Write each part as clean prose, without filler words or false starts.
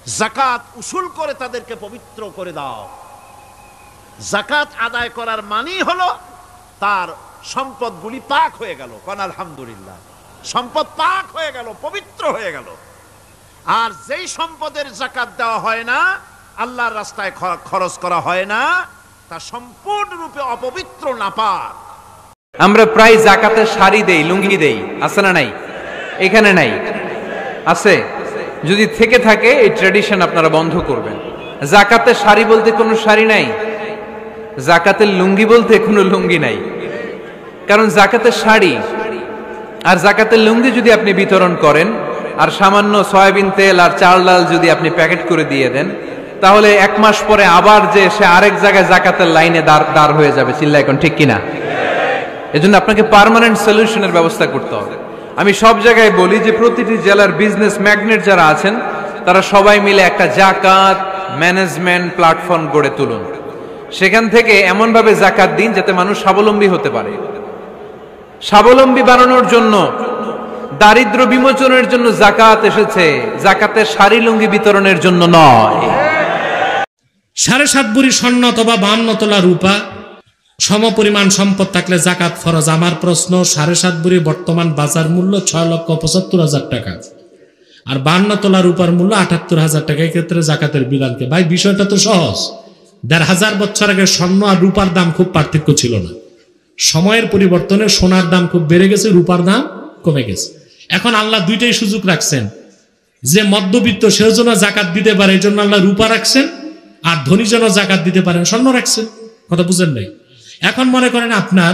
যাকাত উসুল করে তাদেরকে পবিত্র করে দাও। যাকাত আদায় করার মানেই হলো তার সম্পদগুলি পাক হয়ে গেল, কোন আলহামদুলিল্লাহ, সম্পদ পাক হয়ে গেল, পবিত্র হয়ে গেল। আর যেই সম্পদের যাকাত দেওয়া হয় না, আল্লাহর রাস্তায় খরচ করা হয় না, তা সম্পূর্ণরূপে অপবিত্র, নাপাক। আমরা প্রায় যাকাতের শাড়ি দেই, লুঙ্গি দেই, আছে না নাই? এখানে নাই, আছে? যদি থেকে থাকে এই ট্র্যাডিশন আপনারা বন্ধ করবেন। যাকাতের শাড়ি বলতে কোনো শাড়ি নাই, যাকাতের লুঙ্গি বলতে কোনো লুঙ্গি নাই। কারণ যাকাতের শাড়ি আর যাকাতের লুঙ্গি যদি আপনি বিতরণ করেন আর সামান্য সয়াবিন তেল আর চাল ডাল যদি আপনি প্যাকেট করে দিয়ে দেন, তাহলে এক মাস পরে আবার যে সে আরেক জায়গায় যাকাতের লাইনে দাঁড় হয়ে যাবে। চিল্লা এখন ঠিক কিনা? এজন্য আপনাকে পার্মানেন্ট সলিউশনের ব্যবস্থা করতে হবে। আমি সব জায়গায় বলি যে প্রতিটি জেলার বিজনেস ম্যাগনেট যারা আছেন তারা সবাই মিলে একটা যাকাত ম্যানেজমেন্ট প্ল্যাটফর্ম গড়ে তুলুন। সেখান থেকে এমনভাবে যাকাত দিন যাতে মানুষ স্বাবলম্বী হতে পারে। স্বাবলম্বী বানানোর জন্য, দারিদ্র বিমোচনের জন্য যাকাত এসেছে, যাকাতের শাড়ি লুঙ্গি বিতরণের জন্য নয়। 7.5 ভরি স্বর্ণ অথবা 52 তোলা রূপা সমপরিমাণ সম্পদ থাকলে যাকাত ফরজ। আমার প্রশ্ন, 7.5 ভরি বর্তমান বাজার মূল্য 6,75,000 টাকা, আর 52 তোলা রূপার মূল্য 78,000 টাকা। এই ক্ষেত্রে যাকাতের বিধানকে, ভাই বিষয়টা তো সহজ। 1,500 বছর আগে স্বর্ণ আর রূপার দাম খুব পার্থক্য ছিল না। সময়ের পরিবর্তনে সোনার দাম খুব বেড়ে গেছে, রূপার দাম কমে গেছে। এখন আল্লাহ দুইটাই সুযোগ রাখছেন, যে মধ্যবিত্ত সেও যেন যাকাত দিতে পারে, এই জন্য আল্লাহ রূপা রাখছেন, আর ধনী যেন যাকাত দিতে পারেন স্বর্ণ রাখছেন। কথা বুঝেন নাই? এখন মনে করেন আপনার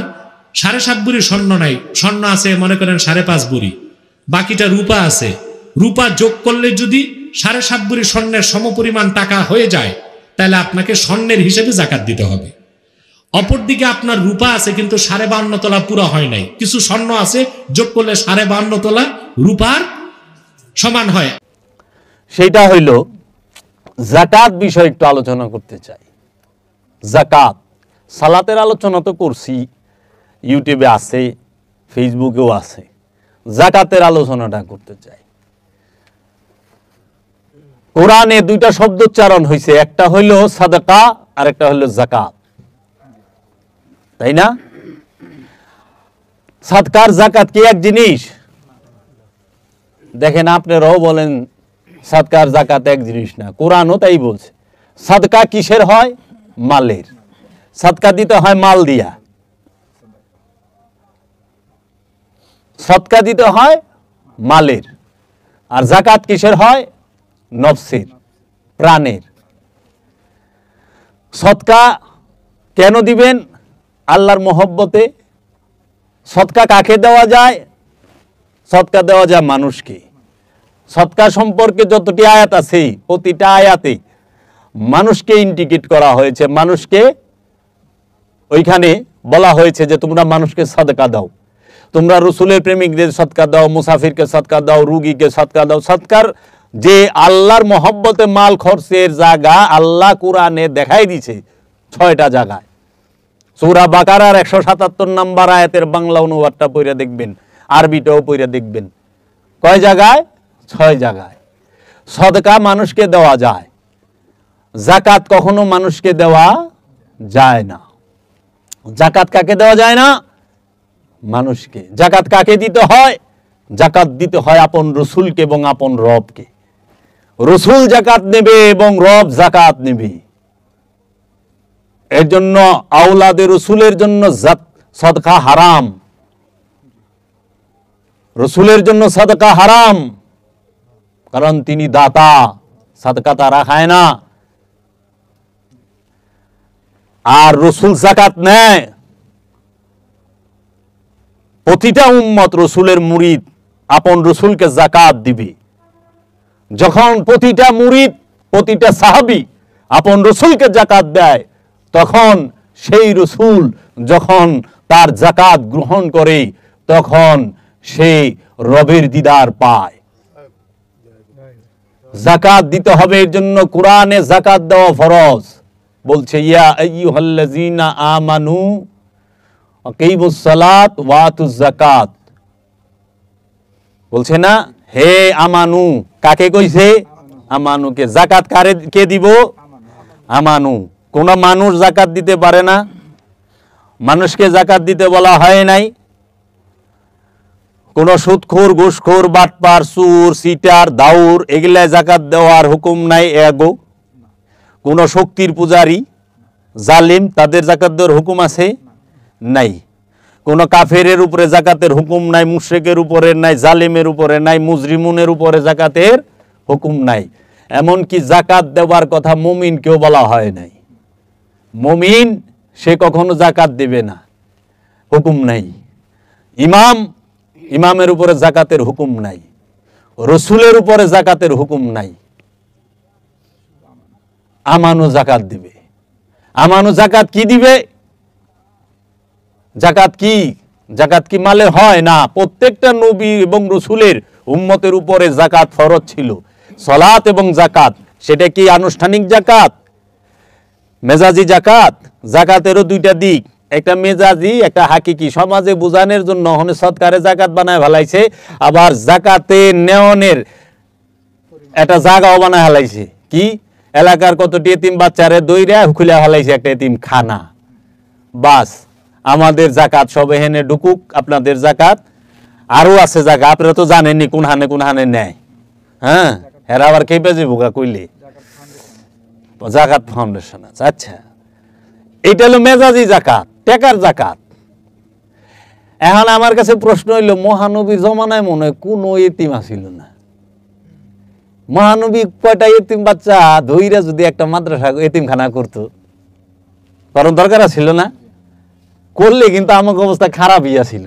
7.5 ভরি স্বর্ণ নাই, স্বর্ণ আছে মনে করেন 5.5 ভরি, বাকিটা রূপা আছে। রূপা যোগ করলে যদি 7.5 ভরি স্বর্ণের সমপরিমাণ টাকা হয়ে যায়, তাহলে আপনাকে স্বর্ণের হিসেবে যাকাত দিতে হবে। অপরদিকে আপনার রূপা আছে কিন্তু 52.5 তোলা পুরো হয় নাই, কিছু স্বর্ণ আছে, যোগ করলে 52.5 তোলা রূপার সমান হয়। সেটা হইল যাকাত বিষয়ে একটু আলোচনা করতে চাই। যাকাত, সালাতের আলোচনা তো করছি, ইউটিউবে আছে, ফেসবুকেও আছে। যাকাতের আলোচনাটা করতে চাই। কোরআনে দুইটা শব্দ উচ্চারণ হয়েছে, একটা হইল সাদাকা আর একটা হইল যাকাত, তাই না? সাদকার যাকাত কি এক জিনিস? দেখেন, আপনারাও বলেন সাদকার যাকাত এক জিনিস না, কোরআনও তাই বলছে। সাদকা কিসের হয়? মালের। সাদকা দিতে হয় মাল দিয়া, সদকা দিতে হয় মালের। আর যাকাত কিসের হয়? নফসের, প্রাণের। সদকা কেন দিবেন? আল্লাহর মহব্বতে। সদকা কাকে দেওয়া যায়? সদকা দেওয়া যায় মানুষকে। সদকা সম্পর্কে যতটি আয়াত আছে, প্রতিটা আয়াতে মানুষকে ইন্ডিকেট করা হয়েছে, মানুষকে ওইখানে বলা হয়েছে যে তোমরা মানুষকে সদকা দাও, তোমরা রসুলের প্রেমিকদের সদকা দাও, মুসাফিরকে সদকা দাও, রুগীকে সদকা দাও। সদকার যে আল্লাহর মহব্বতে মাল খরচের জায়গা আল্লাহ কোরআনে দেখাই দিছে 6টা জায়গায়। সূরা বাকারার 177 নম্বর আয়াতের বাংলা অনুবাদটা পড়ে দেখবেন, আরবিটাও পড়ে দেখবেন। কয় জায়গায়? 6 জায়গায়। সদকা মানুষকে দেওয়া যায়, যাকাত কখনো মানুষকে দেওয়া যায় না। যাকাত কাকে দেওয়া যায় না? মানুষকে। যাকাত কাকে দিতে হয়? যাকাত দিতে হয় আপন রসুলকে এবং আপন রবকে। রসুল যাকাত নেবে এবং রব যাকাত নেবে। এর জন্য আওলাদে রসুলের জন্য সদকা হারাম। রসুলের জন্য সদকা হারাম, কারণ তিনি দাতা, সদকা তারা খায় না। আর রসুল যাকাত নেয়। প্রতিটা উম্মত রসুলের মুরিদ আপন রসুলকে যাকাত দিবে। যখন প্রতিটা মুরিদ, প্রতিটা সাহাবী আপন রসুলকে যাকাত দেয়, তখন সেই রসুল যখন তার যাকাত গ্রহণ করে, তখন সে রবের দিদার পায়। যাকাত দিতে হবে, এর জন্য কোরআনে যাকাত দেওয়া ফরজ। বলছে ইয়া আইয়ুহাল্লাযীনা আমানু আকিমুস সালাত ওয়া আতুজ যাকাত। বলছে না হে আমানু, কাকে কইছে? আমানুকে। জাকাত কে দিব? আমানু। কোন মানুষ জাকাত দিতে পারে না, মানুষকে জাকাত দিতে বলা হয় নাই। কোন সুদখোর, ঘুষখোর, বাটপার, চুর, সিটার, দাউর এগুলা জাকাত দেওয়ার হুকুম নাই। এগো কোন শক্তির পূজারী, জালিম তাদের জাকাত দেওয়ার হুকুম আছে? নাই। কোন কাফেরের উপরে জাকাতের হুকুম নাই, মুশরিকের উপরে নাই, জালিমের উপরে নাই, মুজরিমুনের উপরে জাকাতের হুকুম নাই। এমনকি জাকাত দেওয়ার কথা মুমিনকেও বলা হয় নাই। মুমিন সে কখনো জাকাত দেবে না, হুকুম নাই। ইমামের উপরে জাকাতের হুকুম নাই, রসুলের উপরে জাকাতের হুকুম নাই। আমানু জাকাত দিবে। আমানু জাকাত কি দিবে? জাকাত কি মালে হয় না। প্রত্যেকটা নবী এবং রসুলের উম্মতের উপরে জাকাত ফরজ ছিল। সালাত এবং জাকাত, সেটা কি আনুষ্ঠানিক জাকাত, মেজাজি জাকাত? জাকাতেরও দুইটা দিক, একটা মেজাজি, একটা হাকিকি। সমাজে বোঝানোর জন্য সৎকারে জাকাত বানায় ফেলাইছে, আবার জাকাতে নেওয়ানের একটা জায়গাও বানায় ফেলাইছে। কি এলাকার কতটি এতিম বাচ্চারে দইরা খুলে ফেলাইছে একটা এতিম খানা। বাস আমাদের জাকাত সব এখানে ঢুকুক, আপনাদের জাকাত আরো আছে জায়গা, আপনারা তো জানেননি কোন হানে নেয়। হ্যাঁ, এরা আবার কে বেজে বোকা কইলে জাকাত ফাউন্ডেশন আছে। আচ্ছা, এইটা হলো মেজাজি জাকাত, টাকার জাকাত। এখন আমার কাছে প্রশ্ন হইল, মহানবীর জমানায় মনে হয় কোন এতিম আসিল না। মহানবী কয়টা এতিম বাচ্চা ধইরা যদি একটা মাদ্রাসা এতিমখানা করতো, কারণ দরকার ছিল না? করলে কিন্তু আমার অবস্থা খারাপই আছিল।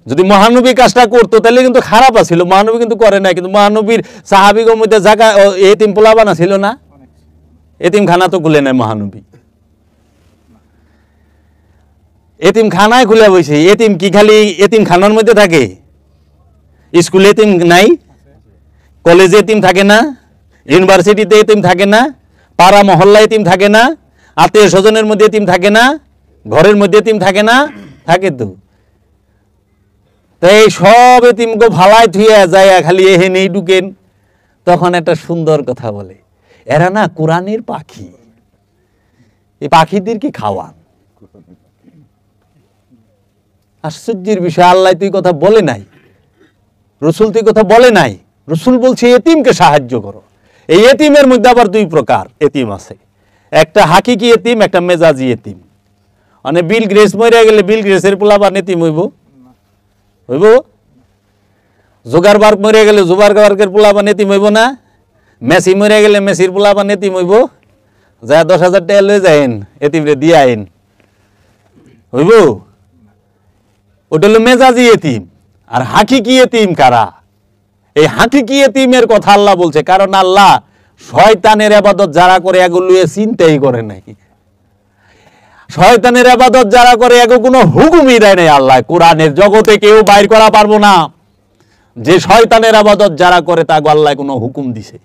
যদি মহানবী কাজটা করতো তাহলে কিন্তু খারাপ আছিল। মহানবী কিন্তু করে নাই। কিন্তু মহানবীর সাহাবীদের মধ্যে জায়গা এতিম পোলাবানা ছিল না, এতিমখানা তো খুলে নাই মহানবী। এতিমখানায় খুলে বসে। এতিম কি খালি এতিমখানার মধ্যে থাকে? স্কুলে এতিম নাই? কলেজে এতিম থাকে না? ইউনিভার্সিটিতে এতিম থাকে না? পাড়া মহল্লা এতিম থাকে না? আত্মীয় স্বজনের মধ্যে এতিম থাকে না? ঘরের মধ্যে এতিম থাকে না? থাকে তো। তাই সব এতিমকে ভালাই থুইয়া যায়, খালি এহেনেই ঢুকেন। তখন একটা সুন্দর কথা বলে, এরা না কোরআনের পাখি, এই পাখিদেরকে খাওয়ান। আশ্চর্যের বিষয়, আল্লাহ তুই কথা বলে নাই, রসুল তুই কথা বলে নাই। রসুল বলছে এতিমকে সাহায্য করো। এই এতিমের মধ্যে আবার দুই প্রকার এতিম আছে, একটা হাকিকি এতিম, একটা মেজাজি এতিম। মানে বিল গ্রেস মরে গেলে বিল গ্রেসের পোলাপান এতিম হইব? জোগারবার্গ মরে গেলে জোগারবার্গের পোলাপান এতিম হইব না? মেসি মরে গেলে মেসির পোলাপান এতিম হইব? যা 10,000 টাকা লয়ে যাইন, এতিমরে দিয়ে আইন, হইব? ওটা হলো মেজাজি এতিম। আর হাকিকি এতিম কারা? এই হাকিকি এতিমের কথা আল্লাহ বলছে, কারণ আল্লাহ শয়তানের ইবাদত যারা করে এগুলো চিন্তাই করে নাই। শয়তানের ইবাদত যারা করে এগো কোনো হুকুমই দেয় নাই আল্লাহ। কোরআনের জগতে কেউ বাইর করা পারবো না যে শয়তানের ইবাদত যারা করে তাকে আল্লাহ কোনো হুকুম দিছে।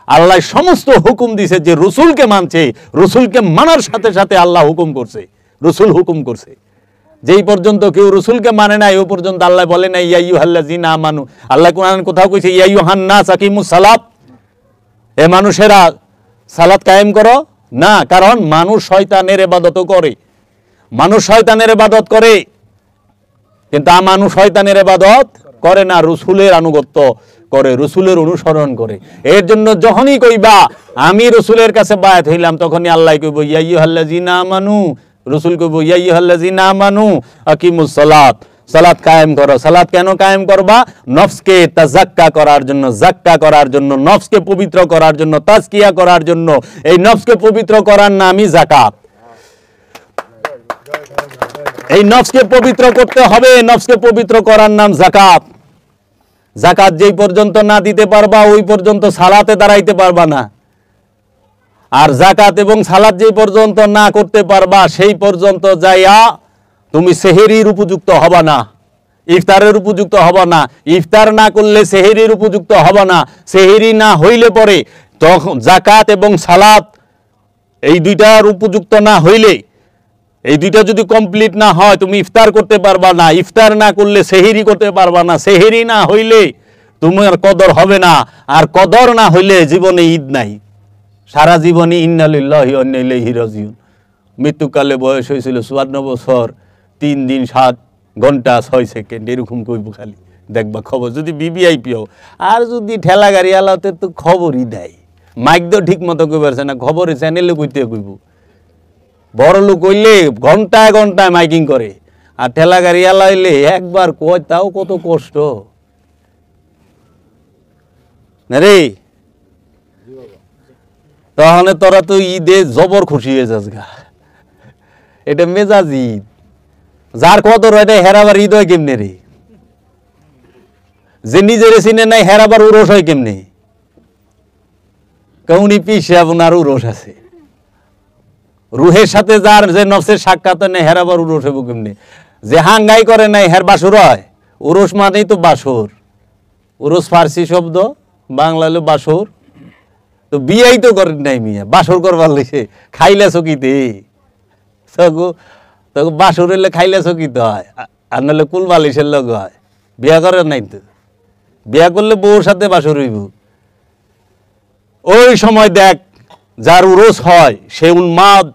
আল্লাহ সমস্ত হুকুম দিছে যে রসুলকে মানছে, রসুলকে মানার সাথে সাথে আল্লাহ হুকুম করছে, রসুল হুকুম করছে। যেই পর্যন্ত কেউ রসুলকে মানে নাই ওই পর্যন্ত আল্লাহ বলে নাই ইয়া আইয়ুহাল্লাযিনা আমানু। আল্লাহ কোরআন কোথাও কইছে ইয়া আইয়ুহান নাস আকিমুস সালাত, এ মানুষেরা সালাত কায়েম করো না। কারণ মানুষ শয়তানের ইবাদত করে, মানুষ শয়তানের ইবাদত করে, কিন্তু মানুষ শয়তানের ইবাদত করে না, রসুলের আনুগত্য করে, রসুলের অনুসরণ করে। এর জন্য যখনই কইবা আমি রসুলের কাছে বায়াত হইলাম, তখনই আল্লাহ কইব ইয়া আইয়ুহাল্লাযিনা আমানু, রসুল কইব ইয়া আইয়ুহাল্লাযিনা আমানু আকিমুস সালাত, সালাত কায়েম করো। সালাত কেন কায়েম করবা? নফসকে তাজাক্কা করার জন্য, জাক্কা করার জন্য, নফসকে পবিত্র করার জন্য, তাজকিয়া করার জন্য। এই নফসকে পবিত্র করার নামই যাকাত। এই নফসকে পবিত্র করতে হবে, নফসকে পবিত্র করার নাম যাকাত। যাকাত যেই পর্যন্ত না দিতে পারবা ওই পর্যন্ত সালাতে দাঁড়াইতে পারবা না। আর যাকাত এবং সালাত যেই পর্যন্ত না করতে পারবা সেই পর্যন্ত যাইয়া তুমি সেহেরির উপযুক্ত হবা না, ইফতারের উপযুক্ত হবা না। ইফতার না করলে সেহেরির উপযুক্ত হবা না। সেহেরি না হইলে পরে তখন যাকাত এবং সালাত এই দুইটার উপযুক্ত না হইলে, এই দুইটা যদি কমপ্লিট না হয় তুমি ইফতার করতে পারবা না। ইফতার না করলে সেহেরি করতে পারবা না। সেহেরি না হইলে তোমার কদর হবে না, আর কদর না হইলে জীবনে ঈদ নাই, সারা জীবনে ইন্না লিল্লাহি ওয়া ইন্না ইলাইহি রাজিউন। মৃত্যুকালে বয়স হয়েছিল 54 বছর 3 দিন 7 ঘন্টা 6 সেকেন্ড, এরকম কইব খালি, দেখবা খবর যদি বিবিআইপিও। আর যদি ঠেলা গাড়ি আলাতে তো খবরই দেয়, মাইক তো ঠিক মতো কই পারছে না, খবরে চ্যানেলে কইতে কইব। বড় লোক হইলে ঘন্টায় ঘন্টায় মাইকিং করে, আর ঠেলা গাড়ি আলা হইলে একবার কয়, তাও কত কষ্ট না রে। তাহলে তোরা তো ঈদে জবর খুশি হয়ে যাস গা, এটা মেজাজ ঈদ। যার কদর হয় না হেরাবার ঈদ হয় কেমনে রে? যে নিজের চিনে নাই হেরাবার উরস হয় কেমনে? কৌনি পিসে আপনার উরস আছে, রুহের সাথে যার যে নফসের সাক্ষাৎ নেই হেরাবার উরস হইব কেমনে? যে হাঙ্গাই করে নাই হের বাসর হয়। উরস মানেই তো বাসর, উরস ফার্সি শব্দ, বাংলা হলো বাসর। তো বিয়াই তো করেন নাই মিয়া, বাসর করবার লেছে খাইলে চকিতে, তখন বাসর হইলে খাইলে চকিতে হয়, আর নাহলে কুল বালিশের লগ হয়। বিয়া করেন নাই তো, বিয়া করলে বউর সাথে বাসর হইব। ওই সময় দেখ যার উরস হয় সে উন্মাদ,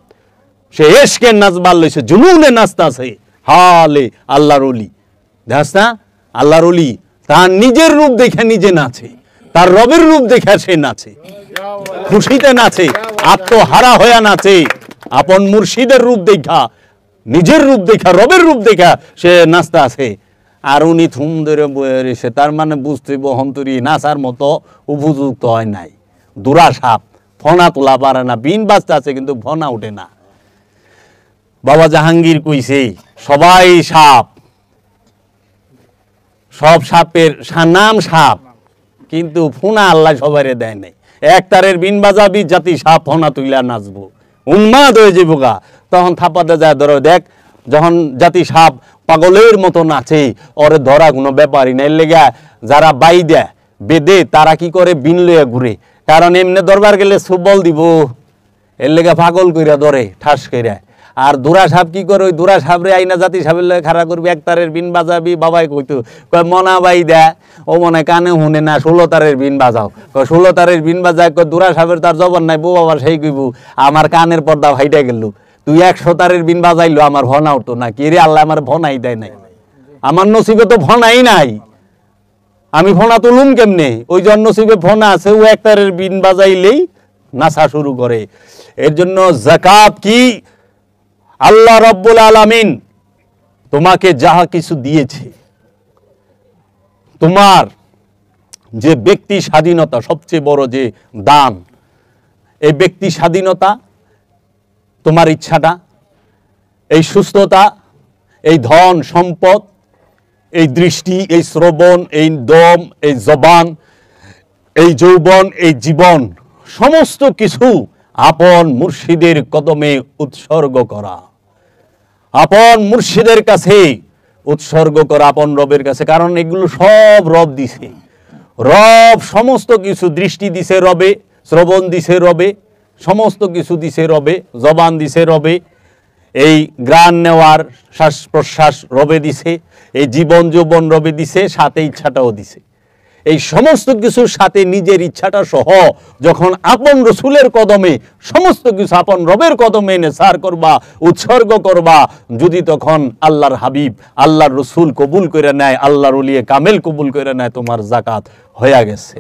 সে এশকের নাচবার লইছে, জুনুনে নাচতাছে, হালে আল্লাহর ওলি। দেখ না, আল্লাহর ওলি তার নিজের রূপ দেখে নিজে নাচে, তার রবের রূপ দেখে সে নাচে, খুশিতে নাচে, আত্মহারা হয়ে নাচে। আপন মুর্শিদের রূপ দেখা, নিজের রূপ দেখা, রবের রূপ দেখা সে নাচতে আছে। আর উনি থুম ধরে বয়ে রয়েছে, তার মানে বুঝতে বহন্তরী নাচার মতো উপযুক্ত হয় নাই। দুরা সাপ, ফনা তোলা পারে না, বিন বাজতে আছে কিন্তু ফনা ওঠে না। বাবা জাহাঙ্গীর কইছে সবাই সাপ, সব সাপের নাম সাপ, কিন্তু ফোনা আল্লাহ সবাই দেয় নাই। এক তারের বিন বাজাবি জাতি সাপ ফোনা তুইলা নাচবো, উন্মাদ হয়ে যাবো গা। তখন থাপাতে যায় ধরো, দেখ যখন জাতি সাপ পাগলের মতো নাচে, ওরে ধরা কোনো ব্যাপারই না। এর লেগা যারা বাই দেয় বেদে তারা কি করে, বিন লইয়া ঘুরে, কারণ এমনি দরবার গেলে সুবল দিব, এর লেগা পাগল কইরা ধরে ঠাস কইরা। আর দুরা সাপ কি করে, ওই দুরা সাপরে আইনা জাতি সাপের লয়ে খাড়া করবি, এক তারের বিন বাজাবি। বাবাই কইতো কয় মনা বাই দেয়, ও মনে কানে শুনে না, 16 তারের বিন বাজাও। 16 তারের বিন বাজায়, কয় দুরা সাপের তার জবর নাই, বউ বাবা সেই কইব আমার কানের পর্দা ভাইটা গেল, তুই 100 তারের বিন বাজাইলো আমার ভনা উঠতো না। কি রে আল্লাহ আমার ভনাই দেয় নাই, আমার নসিবে তো ভনাই নাই, আমি ফোনা তুলুম কেমনে? ওই জন্য নসিবে ফোনা আছে, ও এক তারের বিন বাজাইলেই নাচা শুরু করে। এর জন্য যাকাত কি, আল্লাহ রাব্বুল আলামিন তোমাকে যাহা কিছু দিয়েছে, তোমার যে ব্যক্তি স্বাধীনতা সবচেয়ে বড় যে দান, এই ব্যক্তি স্বাধীনতা, তোমার ইচ্ছাটা, এই সুস্থতা, এই ধন সম্পদ, এই দৃষ্টি, এই শ্রবণ, এই দম, এই জবান, এই যৌবন, এই জীবন, সমস্ত কিছু আপন মুর্শিদের কদমে উৎসর্গ করা, আপন মুর্শিদের কাছে উৎসর্গ করা, আপন রবের কাছে। কারণ এগুলো সব রব দিছে, রব সমস্ত কিছু, দৃষ্টি দিছে রবে, শ্রবণ দিছে রবে, সমস্ত কিছু দিছে রবে, জবান দিছে রবে, এই গ্রাণ নেওয়ার শ্বাস প্রশ্বাস রবে দিছে, এই জীবন যৌবন রবে দিছে, সাথে ইচ্ছাটাও দিছে। এই সমস্ত কিছুর সাথে নিজের ইচ্ছাটা সহ যখন আপন রসুলের কদমে সমস্ত কিছু আপন রবের কদমে নেসার করবা, উৎসর্গ করবা, যদি তখন আল্লাহর হাবিব আল্লাহর রসুল কবুল করে নেয়, আল্লাহর ওলিয়ে কামেল কবুল করে নেয়, তোমার যাকাত হয়ে গেছে।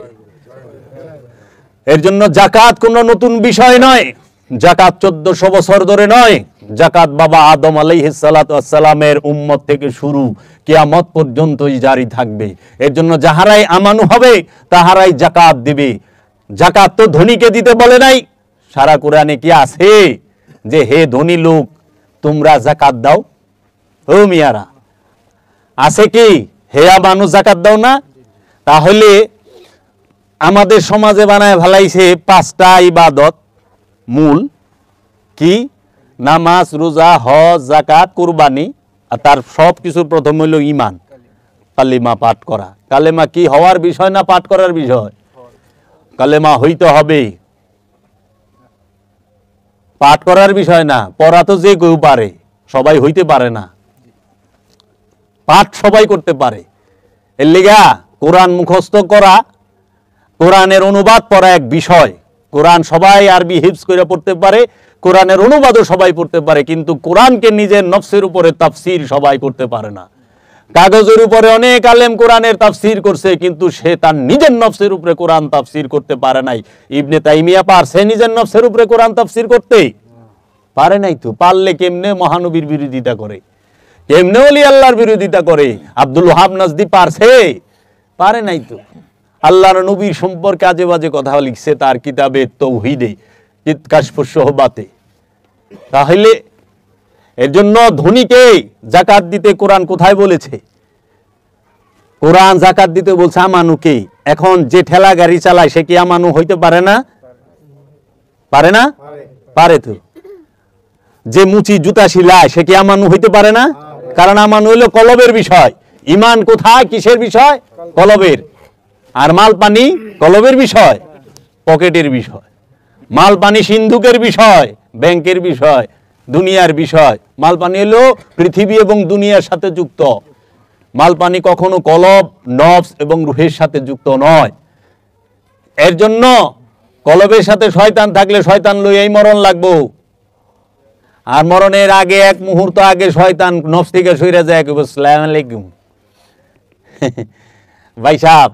এর জন্য যাকাত কোনো নতুন বিষয় নয়, যাকাত 1400 বছর ধরে নয়, যাকাত বাবা আদম আলাইহিস সালাতু ওয়াস সালামের উম্মত থেকে শুরু, কিয়ামত পর্যন্তই জারি থাকবে। এর জন্য যাহারাই আমানু হবে তাহারাই যাকাত দিবে। যাকাত তো ধনীকে দিতে বলে নাই, সারা কোরআনে কি আছে যে হে ধনী লোক তোমরা যাকাত দাও? ও মিয়ারা, আছে কি হে আমানু যাকাত দাও না? তাহলে আমাদের সমাজে বানায় ফেলাইছে 5টা ইবাদত মূল, কি? নামাজ, রোজা, হজ, যাকাত, কুরবানি, আর তার সব কিছুর প্রথম হইল ঈমান, কালেমা পাঠ করা। কালেমা কি হওয়ার বিষয় না পাঠ করার বিষয়? কালেমা হইতে হবে, পাঠ করার বিষয় না। পড়া তো যে কেউ পারে, সবাই হইতে পারে না, পাঠ সবাই করতে পারে। এর লিগা কোরআন মুখস্থ করা, কোরআনের অনুবাদ পড়া এক বিষয়। কোরআন সবাই আরবি হিফজ করে পড়তে পারে, কোরআনের অনুবাদও সবাই পড়তে পারে, কিন্তু কোরআনকে নিজের নফসের উপরে তাফসীর সবাই পড়তে পারে না। কাগজের উপরে অনেক আলেম কোরআনের তাফসীর করছে, কিন্তু সে তার নিজের নফসের উপরে কোরআন তাফসীর করতে পারে নাই। ইবনে তাইমিয়া পারছে নিজের নফসের উপরে কোরআন তাফসীর করতে? পারে নাই। তো পারলে কেমনে মহানবীর বিরোধিতা করে, কেমনে ওলি আল্লাহর বিরোধিতা করে? আব্দুল ওহাব নাজদি পারছে? পারে নাই। তো আল্লাহর নবীর সম্পর্কে আজে বাজে কথা লিখছে তার কিতাবে তাওহীদে, কাশফুস শুহবাতে। তাহলে এর জন্য ধনীকে যাকাত দিতে কোরআন কোথায় বলেছে? কোরআন যাকাত দিতে বলছে আমানুকে। এখন যে ঠেলা গাড়ি চালায় সে কি আমানু হইতে পারে না? পারে না? পারে। তো যে মুচি জুতা শিলায় সে কি আমানু হইতে পারে না? কারণ আমানু হইল কলবের বিষয়। ঈমান কোথায়, কিসের বিষয়? কলবের। আর মাল পানি কলবের বিষয়, পকেটের বিষয়। মাল পানি সিন্ধুকের বিষয়, ব্যাংকের বিষয়, দুনিয়ার বিষয়। মাল পানি হলো পৃথিবী এবং দুনিয়ার সাথে যুক্ত। মাল পানি কখনো কলব, নফস এবং রুহের সাথে যুক্ত নয়। এর জন্য কলবের সাথে শয়তান থাকলে শয়তান লইয়াই মরণ লাগবো। আর মরণের আগে এক মুহূর্ত আগে শয়তান নফস থেকে সইরা যায়, আসসালামু আলাইকুম ভাই সাহেব,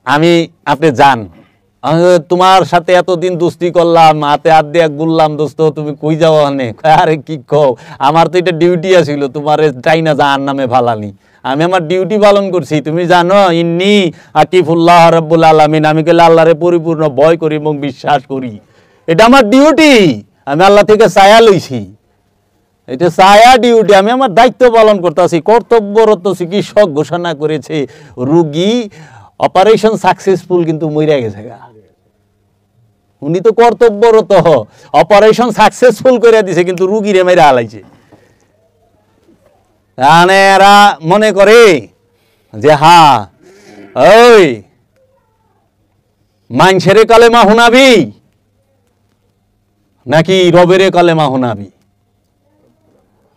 আমি আপনি যান, তোমার সাথে এতদিন দোস্তি করলাম, হাতে হাত দিয়ে ঘুরলাম, দোস্ত তুমি কই যাও? অনেক আরে কি কও, আমার তো এটা ডিউটি আছিল, তোমার চাইনা জাহান নামে ফালানি। আমি আমার ডিউটি পালন করছি, তুমি জানো ইন্নী আকিফুল্লাহ রাব্বুল আলামিন, আমি কইলে আল্লাহরে পরিপূর্ণ ভয় করি এবং বিশ্বাস করি। এটা আমার ডিউটি, আমি আল্লাহ থেকে ছায়া লইছি, এটা ছায়া ডিউটি, আমি আমার দায়িত্ব পালন করতেছি। কর্তব্যরত চিকিৎসক ঘোষণা করেছে রোগী অপারেশন সাকসেসফুল, কিন্তু মইরা গেছে গা। উনি তো কর্তব্যরত, অপারেশন সাকসেসফুল করে দিছে, কিন্তু রুগীরে মেরে হালাইছে। এরা মনে করে যে হ্যাঁ ওই মাইনসেরে কালেমা হুনাবি নাকি রবেরে কালেমা হুনাবি?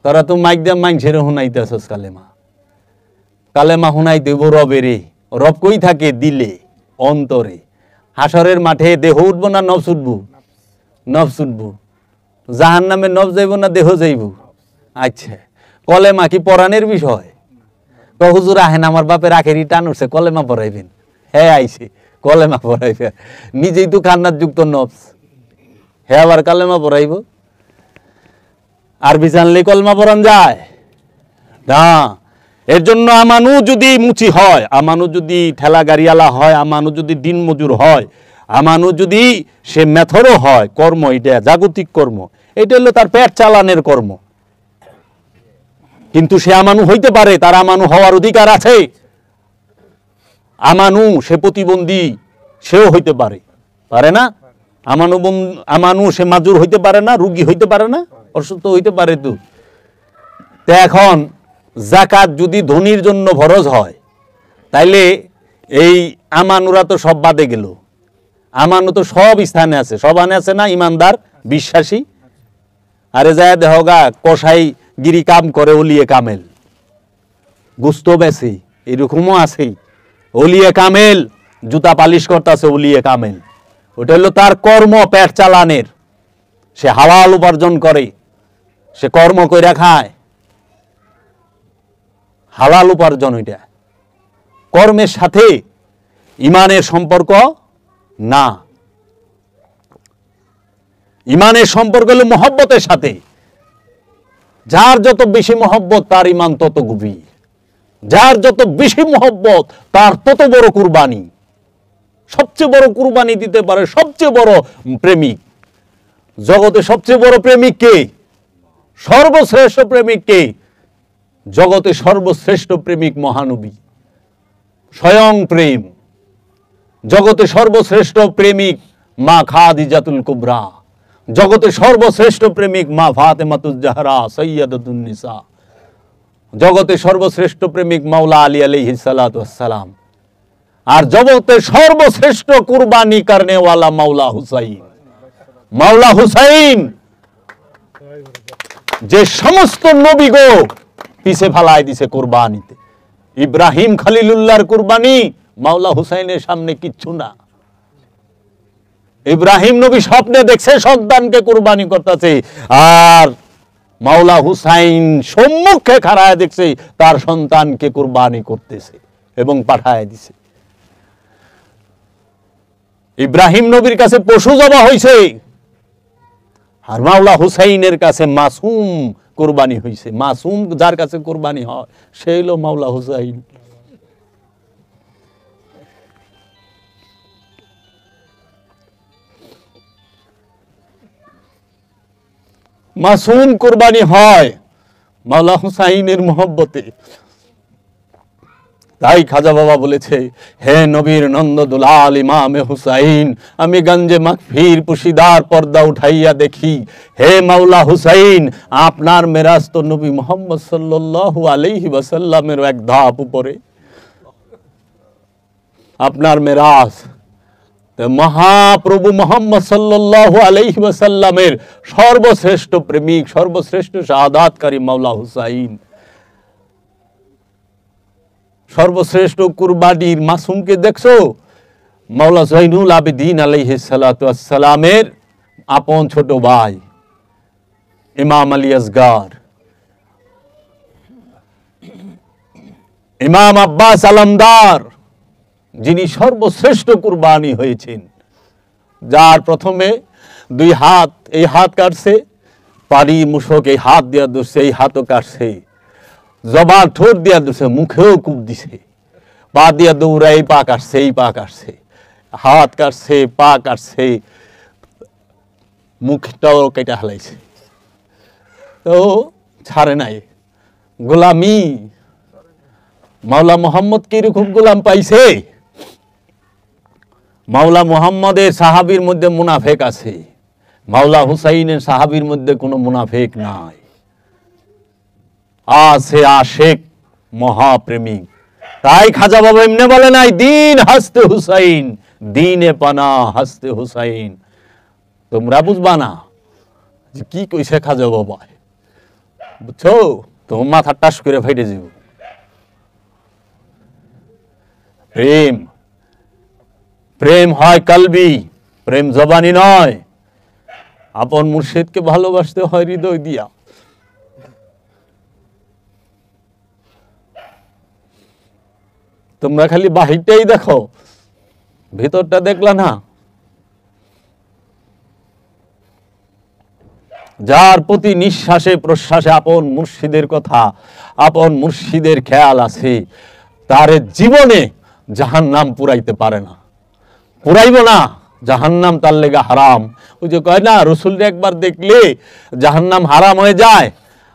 তারা তো মাইক দিয়ে মাইনসেরে হুনাইতেছস কালেমা। কালেমা হুনাই দেব রবেরে। রব কই থাকে? দিলে, অন্তরে। হাসরের মাঠে দেহ উঠবো না নফস উঠবো? নফস উঠবো। জাহান নামে নফস যাইব না দেহ যাইব? আচ্ছা, কলেমা কি পরাণের বিষয়? তো হুজুর আহেন, আমার বাপের আখেরি টান উঠছে, কলেমা পড়াইবেন। হ্যাঁ আইছে, কলেমা পড়াইবে। নিজেই তো খান্নার যুক্ত নফস, হ্যাঁ আবার কলেমা পড়াইব? আরবি জানলে কলেমা পড়ান যায় না। এর জন্য আমানু যদি মুচি হয়, আমানু যদি ঠেলা গাড়িওয়ালা হয়, আমানু যদি দিন মজুর হয়, আমানু যদি সে মেথরও হয়, কর্ম এটা জাগতিক কর্ম, এটা হলো তার পেট চালানের কর্ম। কিন্তু সে আমানু হইতে পারে, তার আমানু হওয়ার অধিকার আছে। আমানু সে প্রতিবন্ধী, সেও হইতে পারে, পারে না? আমানু সে মাজুর হইতে পারে না, রুগী হইতে পারে না, অসুস্থ হইতে পারে। তো এখন যাকাত যদি ধনীর জন্য ফরজ হয়, তাইলে এই আমানুরা তো সব বাদে গেল। আমানু তো সব স্থানে আছে, সব আনে আছে না? ইমানদার, বিশ্বাসী। আরে যায় দেহগা কসাই গিরি কাম করে, ওলিয়ে কামেল গুস্ত বেছে, এরকমও আছে। ওলিয়ে কামেল জুতা পালিশ করতেছে, ওলিয়ে কামেল। ওটা হলো তার কর্ম, পেট চালানের। সে হালাল উপার্জন করে, সে কর্ম কইরা খায়, হালাল উপার্জন। ওইটা কর্মের সাথে ইমানের সম্পর্ক না। ইমানের সম্পর্ক হলো মহব্বতের সাথে। যার যত বেশি মহব্বত তার ইমান তত গভীর, যার যত বেশি মহব্বত তার তত বড় কুরবানি। সবচেয়ে বড় কুরবানি দিতে পারে সবচেয়ে বড় প্রেমিক। জগতে সবচেয়ে বড় প্রেমিক কে? সর্বশ্রেষ্ঠ প্রেমিক কে? জগতে সর্বশ্রেষ্ঠ প্রেমিক মহানবী, স্বয়ং প্রেম। জগতে সর্বশ্রেষ্ঠ প্রেমিক মা খাদিজাতুল কুবরা, জগতে সর্বশ্রেষ্ঠ প্রেমিক মা ফাতেমাতুজ জাহরা সৈয়দাতুন নিসা, জগতে সর্বশ্রেষ্ঠ প্রেমিক মাওলা আলী আলাইহিস সালাতু ওয়াস সালাম, আর জগতে সর্বশ্রেষ্ঠ কুরবানি করনে वाला মাওলা হুসাইন। মাওলা হুসাইন যে সমস্ত নবীগো পিছে ফালাই দিছে কুরবানিতে। ইব্রাহিম খলিলুল্লাহর কুরবানি মাওলা হুসাইনের সামনে কিচ্ছু না। ইব্রাহিম নবী স্বপ্নে দেখছে সন্তানকে কুরবানি করতেছে, আর মাওলা হুসাইন সম্মুখে খাড়ায় দেখছে তার সন্তানকে কুরবানি করতেছে এবং পাঠায় দিছে। ইব্রাহিম নবীর কাছে পশু জবাই হয়েছে, আর মাওলা হুসাইনের কাছে মাসুম কুরবানি হয়েছে। মাসুম যার কাছে কুরবানি হয় সে হলো মাওলা হুসাইন। মাসুম কুরবানি হয় মাওলা হুসাইনের মহব্বতে। তাই খাজা বাবা বলেছে, হে নবীর নন্দ দুলাল ইমামে হুসাইন, আমি গঞ্জে মাগফির পুশিদার পর্দা উঠাইয়া দেখি, হে মাওলা হুসাইন, আপনার মেরাজ তো নবী মুহাম্মদ সাল্লাল্লাহু আলাইহি ওয়াসাল্লামের এক ধাপ উপরে। আপনার মেরাজ মহাপ্রভু মুহাম্মদ সাল্লাল্লাহু আলাইহি ওয়াসাল্লামের সর্বশ্রেষ্ঠ প্রেমিক, সর্বশ্রেষ্ঠ শাহাদাতকারী মাওলা হুসাইন, সর্বশ্রেষ্ঠ কুরবানির মাসুমকে দেখছো? মাওলা জয়নুল আবেদিন আলাইহিস সালাতু ওয়াস সালামের আপন ছোট ভাই ইমাম আলী আসগার, ইমাম আব্বাস আলমদার, যিনি সর্বশ্রেষ্ঠ কুরবানি হয়েছেন, যার প্রথমে দুই হাত, এই হাত কাটছে, পারি মুশক এই হাত দিয়া ধরছে, এই হাতও কাটছে, জবান ঠোঁট দিয়া ধরছে, মুখেও কূপ দিছে, পা দিয়া দৌড়াই পা কাটছে, এই পা কাটছে, হাত কাটছে, পা কাটছে, মুখটাও কেটে হালাইছে, তো ছাড়ে নাই। গোলামি মাওলা মোহাম্মদ কিরকম গোলাম পাইছে? মাওলা মুহাম্মদের সাহাবীর মধ্যে মুনাফেক আছে, মাওলা হুসাইনের সাহাবীর মধ্যে কোনো মুনাফেক নাই। আছে আশেক মহাপ্রেমিক। তাই খাজা বাবা এমনি বলে নাই, দিন হাসতে হুসাইন, দিনে পানা হাসতে হুসাইন। তোমরা বুঝবা না যে কি কইছে খাজা বাবা, বুঝছো? তোমার মাথা টাস করে ফাইটে যাব। প্রেম, প্রেম হয় কলবি, প্রেম জবানি নয়। আপন মুর্শিদকে ভালোবাসতে হয় হৃদয় দিয়া। তোমরা খালি বাহিরটাই দেখো, ভিতরটা দেখলা না। যার প্রতি নিঃশ্বাসে প্রশ্বাসে আপন মুর্শিদের কথা, আপন মুর্শিদের খেয়াল আছে, তার জীবনে জাহান্নাম পুরাইতে পারে না, পুরাইব না। জাহান্নাম তার লেগে হারাম। ওই যে কয় না, রসুলকে একবার দেখলে জাহান্নাম হারাম হয়ে যায়।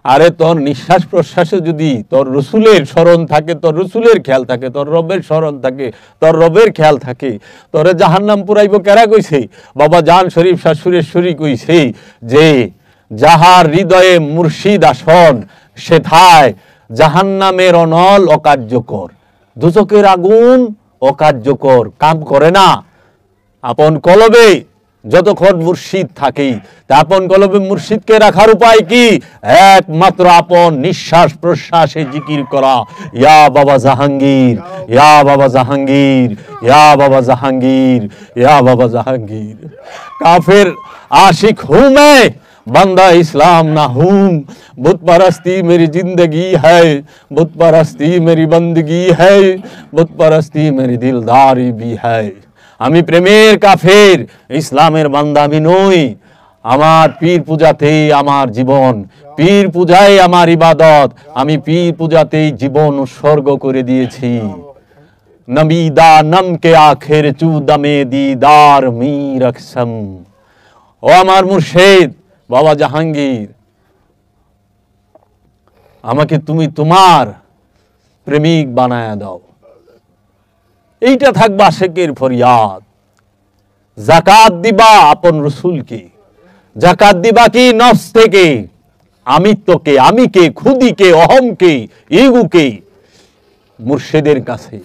আরে তোর নিঃশ্বাস প্রশ্বাসে যদি তোর রসুলের স্মরণ থাকে, তোর রসুলের খেয়াল থাকে, তোর রবের স্মরণ থাকে, তোর রবের খেয়াল থাকে, তোরে জাহান্নাম পুরাইব কেরা কইছে? বাবা জান শরীফ শাহ সুরেশ্বরী কইছে যে যাহার হৃদয়ে মুর্শিদ আসন, সেথায় জাহান্নামের অনল অকার্যকর, দুচকের আগুন অকার্যকর, কাম করে না। আপন কলবে যতক্ষণ মুর্শিদ থাকে, তা আপন কলবে মুর্শিদকে রাখার উপায় কি? একমাত্র আপন নিঃশ্বাস প্রশ্বাসে জিকির করা, ইয়া বাবা জাহাঙ্গীর, ইয়া বাবা জাহাঙ্গীর, ইয়া বাবা জাহাঙ্গীর, ইয়া বাবা জাহাঙ্গীর। কাফের आशिक हूं मैं, बंदा इस्लाम ना हूं, बुत परस्ती मेरी जिंदगी है, बुत परस्ती मेरी बंदगी है, बुत परस्ती मेरी दिलदारी भी है। আমি প্রেমের কাফের, ইসলামের বান্দা আমি নই। আমার পীর পূজাতেই আমার জীবন, পীর পূজায় আমার ইবাদত, আমি পীর পূজাতেই জীবন উৎসর্গ করে দিয়েছি। নবীদা নম কে আখের চুদমে দিদার মীর আকসম। ও আমার মুর্শিদ বাবা জাহাঙ্গীর, আমাকে তুমি তোমার প্রেমিক বানায়া দাও। এইটা থাকবে আশেকের ফরিয়াদ। যাকাত দিবা আপন রসুলকে, যাকাত দিবা কি নফস থেকে, আমিত্বকে, আমিকে, খুদিকে, অহমকে, ইগুকে মুর্শিদের কাছে।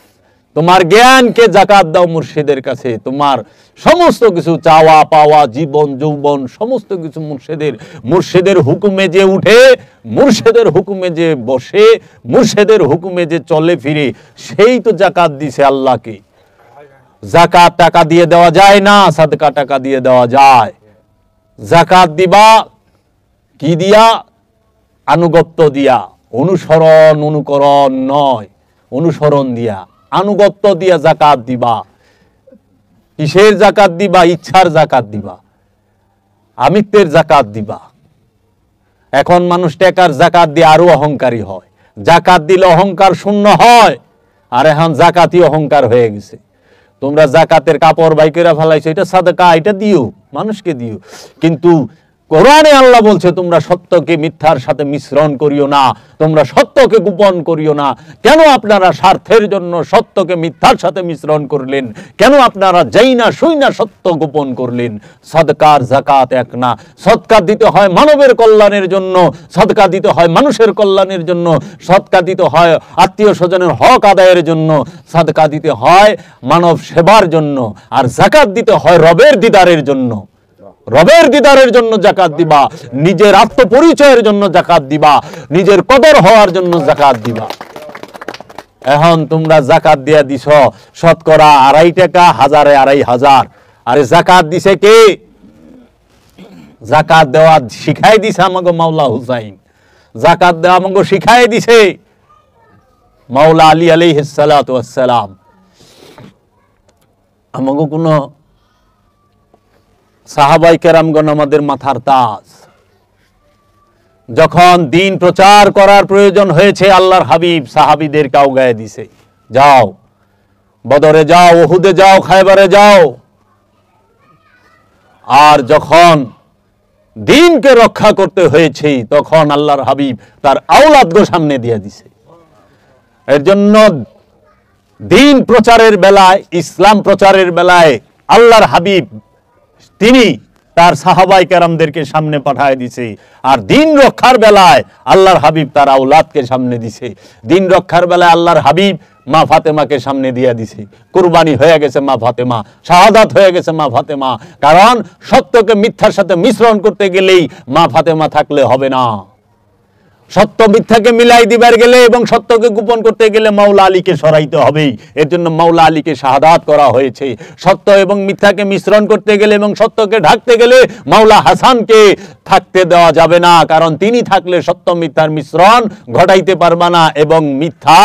তোমার জ্ঞানকে জাকাত দাও মুর্শিদের কাছে, তোমার সমস্ত কিছু চাওয়া পাওয়া জীবন যৌবন সমস্ত কিছু মুর্শিদের হুকুমে যে উঠে, মুর্শিদের হুকুমে যে বসে, মুর্শিদের হুকুমে যে চলে ফিরে, সেই তো জাকাত দিছে আল্লাহকে। জাকাত টাকা দিয়ে দেওয়া যায় না, সাদকা টাকা দিয়ে দেওয়া যায়। জাকাত দিবা কি দিয়া? আনুগত্য দিয়া, অনুসরণ অনুকরণ নয়, অনুসরণ দিয়া, আনুগত্য দিয়া জাকাত দিবা। কিসের জাকাত দিবা? ইচ্ছার জাকাত দিবা, আমিত্বের জাকাত দিবা। এখন মানুষ টাকার জাকাত দিয়ে আরো অহংকারী হয়, জাকাত দিলে অহংকার শূন্য হয়, আর এখন জাকাতই অহংকার হয়ে গেছে। তোমরা জাকাতের কাপড় বাইকেরা ফেলাইছো, এটা সাদকা, এটা দিও, মানুষকে দিও, কিন্তু কোরআনে আল্লাহ বলছে তোমরা সত্যকে মিথ্যার সাথে মিশ্রণ করিও না, তোমরা সত্যকে গোপন করিও না। কেন আপনারা স্বার্থের জন্য সত্যকে মিথ্যার সাথে মিশ্রণ করলেন? কেন আপনারা যাই না শুই না সত্য গোপন করলেন? সদকার জাকাত এক না। সদকা দিতে হয় মানবের কল্যাণের জন্য, সদকা দিতে হয় মানুষের কল্যাণের জন্য, সদকা দিতে হয় আত্মীয় স্বজনের হক আদায়ের জন্য, সদকা দিতে হয় মানব সেবার জন্য, আর জাকাত দিতে হয় রবের দিদারের জন্য। রবের দিদারের জন্য জাকাত দিবা, নিজের আত্মপরিচয়ের জন্য জাকাত দিবা, নিজের কদর হওয়ার জন্য জাকাত দিবা। এখন তোমরা জাকাত দিয়া দিছ শতকরা 2.5 টাকা, হাজারে 2.5 আরে জাকাত দিছে কে? জাকাত দেওয়া শিখাই দিছে আমাকে মাওলা হুসাইন, জাকাত দেওয়া আমাকে শিখাই দিছে মাওলা আলী আলাইহিস সালাতু ওয়াস সালাম। আমাকে কোনো সাহাবাই কেরামগণ আমাদের মাথার তাজ। যখন দিন প্রচার করার প্রয়োজন হয়েছে, আল্লাহর হাবিব সাহাবীদের কাউ গায়ে দিছে, যাও বদরে যাও, উহুদে যাও, খায়বারে যাও। আর যখন দিনকে রক্ষা করতে হয়েছে, তখন আল্লাহর হাবিব তার আওলাদকে সামনে দিয়ে দিছে। এর জন্য দিন প্রচারের বেলায়, ইসলাম প্রচারের বেলায় আল্লাহর হাবিব তিনি তার সাহাবাই কেরামদেরকে সামনে পাঠায় দিছে, আর দিন রক্ষার বেলায় আল্লাহর হাবিব তার আওলাদকে সামনে দিছে। দিন রক্ষার বেলায় আল্লাহর হাবিব মা ফাতেমাকে সামনে দিয়ে দিছে। কুরবানি হয়ে গেছে মা ফাতেমা, শাহাদাত হয়ে গেছে মা ফাতেমা। কারণ সত্যকে মিথ্যার সাথে মিশ্রণ করতে গেলেই মা ফাতেমা থাকলে হবে না। সত্য মিথ্যাকে মিলাই দিবার গেলে এবং সত্যকে গোপন করতে গেলে মাওলা আলীকে সরাইতে হবে। এর জন্য মাওলা আলীকে শাহাদাত করা হয়েছে। সত্য এবং মিথ্যাকে মিশ্রণ করতে গেলে এবং সত্যকে ঢাকতে গেলে মাওলা হাসানকে থাকতে দেওয়া যাবে না, কারণ তিনি থাকলে সত্য মিথ্যার মিশ্রণ ঘটাইতে পারবা না এবং মিথ্যা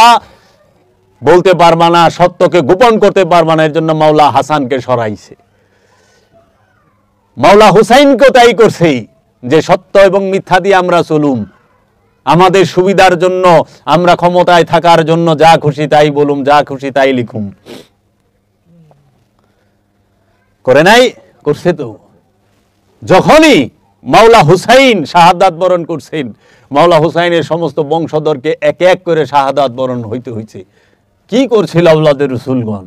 বলতে পারবা না, সত্যকে গোপন করতে পারবা না। এর জন্য মাওলা হাসানকে সরাইছে। মাওলা হুসাইনকে তাই করছে যে সত্য এবং মিথ্যা দিয়ে আমরা চলুম, আমাদের সুবিধার জন্য, আমরা ক্ষমতায় থাকার জন্য যা খুশি তাই বলুম, যা খুশি তাই লিখুম। করে নাই? করছে তো। যখনই মাওলা হুসাইন শাহাদাত বরণ করছেন, মাওলা হুসাইনের সমস্ত বংশধরকে এক এক করে শাহাদাত বরণ হইতে হয়েছে। কি করছিল আওলাদের রাসূলগণ?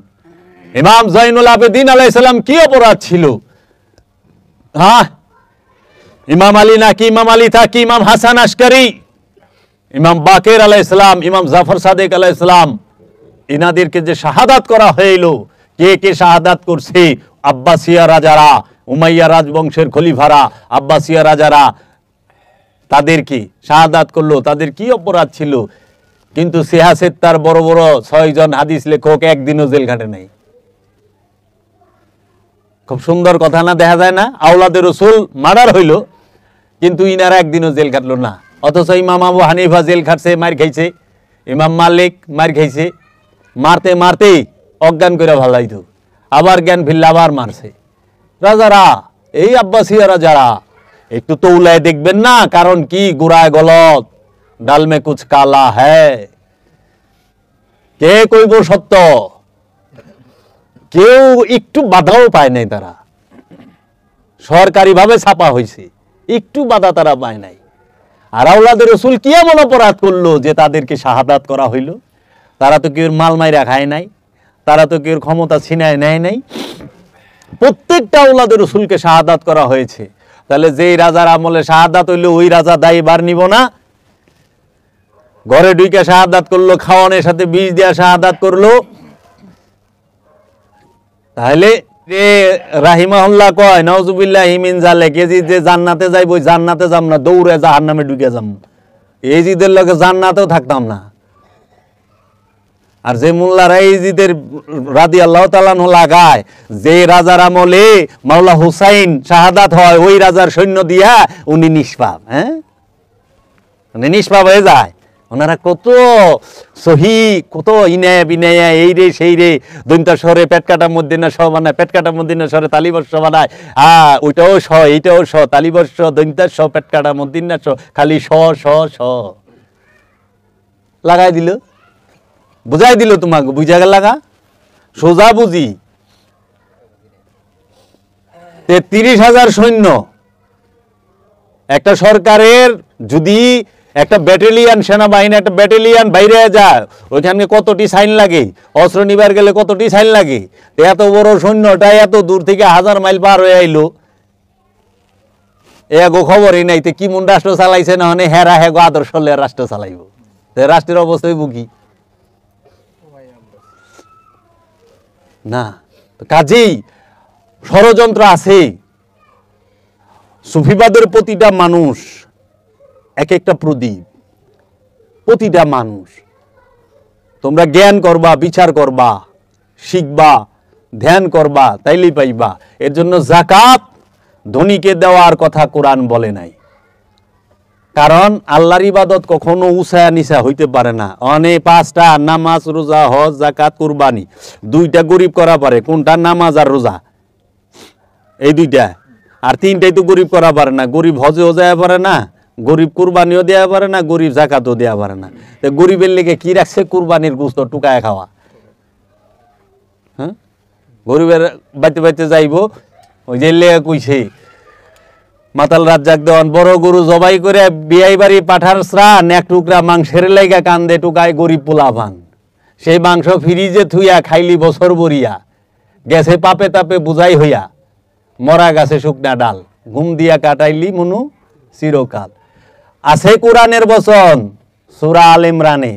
ইমাম জাইনুল আবেদিন আলাইহিস সালাম কি অপরাধ ছিল? ইমাম আলী নাকি ইমাম আলী থাকি ইমাম হাসান আশকারি, ইমাম বাকের আলাইহিস সালাম, ইমাম জাফর সাদেক আলাইহিস সালাম, ইনাদেরকে যে শাহাদাত করা হইল, কে কে শাহাদাত করছে? আব্বাসিয়া রাজারা, উমাইয়া রাজবংশের খলিফারা, আব্বাসিয়া রাজারা তাদেরকে শাহাদাত করলো। তাদের কি অপরাধ ছিল? কিন্তু সিয়াসেত তার বড় বড় 6 জন হাদিস লেখক একদিনও জেল খাটে নাই। খুব সুন্দর কথা না? দেখা যায় না? আওলাদের রাসূল মার্ডার হইল, কিন্তু ইনারা একদিনও জেল খাটলো না। অথচ ইমাম আবু হানিফা জেল খাটছে, মার খাইছে। ইমাম মালিক মার খাইছে, মারতে মারতে অজ্ঞান করে ভালাইতো, আবার জ্ঞান ফিরলে আবার মারছে। রাজারা, এই আব্বাসিয়া রাজারা একটু তৌলায় দেখবেন না, কারণ কি গুড়ায় গলত, ডাল মে কুছ কালা হ্যায়। কে কইব সত্য? কেউ একটু বাধাও পায় নাই। তারা সরকারি ভাবে ছাপা হয়েছে, একটু বাধা তারা পায় নাই। আর আওলাদের রাসূল কি এমন অপরাধ করলো যে তাদেরকে শাহাদাত করা হইল? তারা তো কেউ মাল মাইরা খায় নাই, তারা তো কেউ ক্ষমতা ছিনায় নেয় নাই। প্রত্যেকটা আওলাদের রাসূলকে শাহাদাত করা হয়েছে। তাহলে যেই রাজার আমলে শাহাদাত হইল, ওই রাজা দায়ী বার নিব না? ঘরে ঢুকে শাহাদাত করলো, খাওয়ানোর সাথে বিষ দেওয়া শাহাদাত করলো, তাহলে রে রাহিমাহুল্লাহ কয় নাউজুবিল্লাহি মিন জালিক, এই যে জান্নাতে যাইব, ওই জান্নাতে যাম না, দৌড়ে জাহান্নামে ঢুকে যাম। এই জিদের লগে জান্নাতেও থাকতাম না। আর যে মোল্লারা এই জিদের রাদিয়াল্লাহু তাআলা আনহু লাগায়, যে রাজার আমলে মাওলা হুসাইন শাহাদাত হয়, ওই রাজার সৈন্য দিয়া উনি নিষ্পাপ, হ্যাঁ, উনি নিষ্পাপ হয়ে যায়। ওনারা কত সহি, কত ইনায়া বিনায়া, এই রে সেই রে, দৈন্তা শহরে পেট কাটার মধ্যে না স বানায়, পেট কাটার মধ্যে না শহরে তালিবর্ষ বানায়, ওইটাও স এইটাও স, তালিবর্ষ দৈন্তার স, পেট কাটার মধ্যে না স, খালি স স স লাগাই দিল, বুঝাই দিল তোমাকে, বুঝা গেল লাগা সোজা বুঝি। ৩৩,০০০ সৈন্য একটা সরকারের, যদি একটা ব্যাটালিয়ান সেনাবাহিনী একটা ব্যাটালিয়ান বাইরে যায়, ওইখানে কতটি সাইন লাগে, অস্ত্র নিবার গেলে কতটি সাইন লাগে, এত বড় সৈন্যটা এত দূর থেকে 1000 মাইল পার হয়ে আইলো, এগো খবরই নাই। তো কি মন রাষ্ট্র চালাইছে না, মানে হেরা হেগো আদর্শ রাষ্ট্র চালাইব, রাষ্ট্রের অবস্থায় বুকি না। কাজেই ষড়যন্ত্র আছে। সুফিবাদের প্রতিটা মানুষ এক একটা প্রদীপ, প্রতিটা মানুষ। তোমরা জ্ঞান করবা, বিচার করবা, শিখবা, ধ্যান করবা, তাইলেই পাইবা। এর জন্য যাকাত ধনীকে দেওয়ার কথা কোরআন বলে নাই, কারণ আল্লাহর ইবাদত কখনো উঁচা নিচা হইতে পারে না। অনে 5টা নামাজ, রোজা, হজ, যাকাত, কুরবানি, 2টা গরিব করা পারে, কোনটা? নামাজ আর রোজা, এই 2টা। আর 3টাই তো গরিব করা পারে না। গরিব হজেও যায় পারে না, গরিব কুরবানিও দেওয়া পারে না, গরিব যাকাতও দেওয়া পারে না। তো গরিবের লেগে কি রাখছে? কুরবানির গোস্ত টুকায় খাওয়া। হ্যাঁ, গরিবের বাইতে বাইতে যাইব, ওই যে লেগে কইছে মাতাল রাজ্জাক দেওয়ান, বড় গরু জবাই করে বিয়াই বাড়ি পাঠার স্রান, 1 টুকরা মাংসের লেগা কান্দে টুকায় গরিব পোলাভান। সেই মাংস ফ্রিজে থুইয়া খাইলি বছর বরিয়া, গেছে পাপে তাপে বুঝাই হইয়া, মরা গাছে শুকনা ডাল, ঘুম দিয়া কাটাইলি মনু চিরকাল। আছে কোরআনের বচন সূরা আল ইমরানে,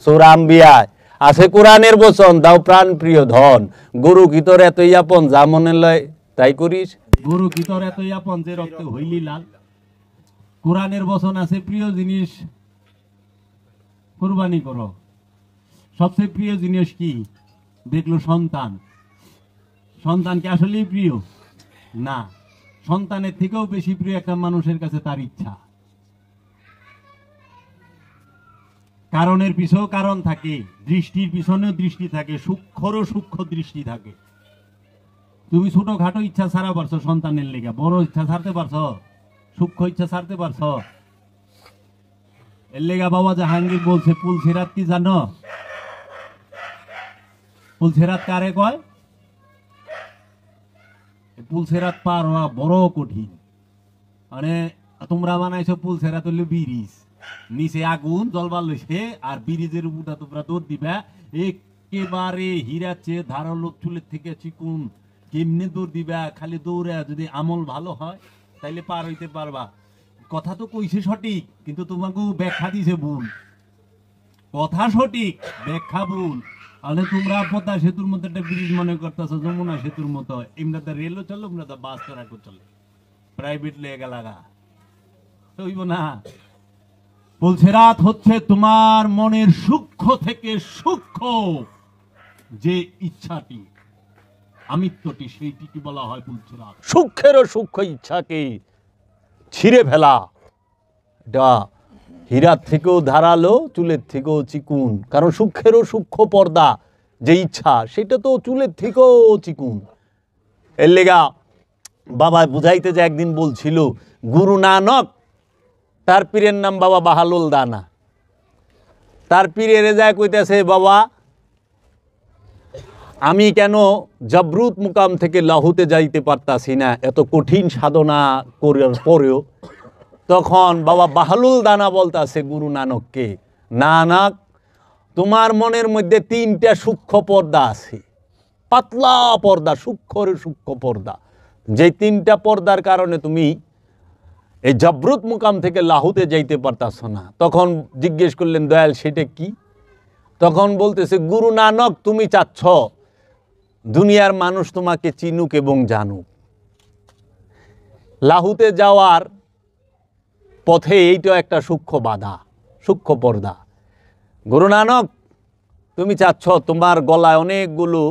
সূরা আম্বিয়ায় আছে কোরআনের বচন, দাও প্রাণ প্রিয় ধন, গরু কি তোর এতই আপন যা মনে লয় তাই করিস, গরু কি তোর এতই আপন যে রক্তে হইলি লাল। কোরআনের বচন আছে প্রিয় জিনিস কুরবানি করো। সবচেয়ে প্রিয় জিনিস কি? দেখলো সন্তান। সন্তান কি আসলেই প্রিয়? না, সন্তানের থেকেও বেশি প্রিয় একটা মানুষের কাছে তার ইচ্ছা। কারণের পিছনেও কারণ থাকে, দৃষ্টির পিছনেও দৃষ্টি থাকে, সূক্ষ্মরও সূক্ষ্ম দৃষ্টি থাকে। তুমি ছোটখাটো ইচ্ছা ছাড়া পারছো সন্তানের লেগে, বড় ইচ্ছা ছাড়তে পারছো? সূক্ষ্ম ইচ্ছা ছাড়তে পারছো? এর লেগা বাবা জাহাঙ্গীর বলছে পুলসিরাত কি জানো? পুলসিরাত কারে কয়? পুলসিরাত পার হওয়া বড় কঠিন। মানে তোমরা বানাইছো পুলসিরাত হইলো ব্রিজ, নিচে আগুন জলবার লইছে, আর ব্রিজের উপরটা তোমরা দৌড় দিবা, একেবারে হীরার চেয়ে ধারালো, চুলের থেকে চিকুন, কেমনে দৌড় দিবা? খালি দৌড়ে যদি আমল ভালো হয় তাইলে পার হইতে পারবা। কথা তো কইছে সঠিক, কিন্তু তোমাকে ব্যাখ্যা দিছে ভুল। কথা সঠিক, ব্যাখ্যা ভুল। তাহলে তোমরা পদ্মা সেতুর মতো একটা ব্রিজ মনে করতেছো, যমুনা সেতুর মতো। এমনি তো রেলও চলো, এমনি তো বাস ট্রাকও চলে, প্রাইভেট লেগে লাগা হইব না। পুলসিরাত হচ্ছে তোমার মনের সূক্ষ্ম থেকে সূক্ষ্ম যে ইচ্ছাটি, আমিত্বটি, সেইটিকে বলা হয় পুলসিরাত। সূক্ষ্মেরও সূক্ষ্ম ইচ্ছাকে ছিঁড়ে ফেলা, এটা হীরার থেকেও ধারালো, চুলের থেকেও চিকুন। কারণ সূক্ষ্মেরও সূক্ষ্ম পর্দা যে ইচ্ছা, সেটা তো চুলের থেকেও চিকুন। এর লেগা বাবা বুঝাইতে যে একদিন বলছিল, গুরু নানক, তার পীরের নাম বাবা বাহালুল দানা। তার পীরের যায় কইতেছে, বাবা আমি কেন জবরুত মুকাম থেকে লাহুতে যাইতে পারতাছি না, এত কঠিন সাধনা করার পরেও। তখন বাবা বাহালুল দানা বলতাছে গুরু নানককে, নানক, তোমার মনের মধ্যে 3টা সূক্ষ্ম পর্দা আছে, পাতলা পর্দা, সূক্ষ্মের সূক্ষ্ম পর্দা। যে 3টা পর্দার কারণে তুমি এই জবরুত মুকাম থেকে লাহুতে যাইতে পারতাছ না। তখন জিজ্ঞেস করলেন, দয়াল সেটা কি? তখন বলতেছে, গুরু নানক, তুমি চাচ্ছ দুনিয়ার মানুষ তোমাকে চিনুক এবং জানুক। লাহুতে যাওয়ার পথে এইটা একটা সূক্ষ্ম বাধা, সূক্ষ্ম পর্দা। গুরু নানক, তুমি চাচ্ছ তোমার গলায় অনেকগুলো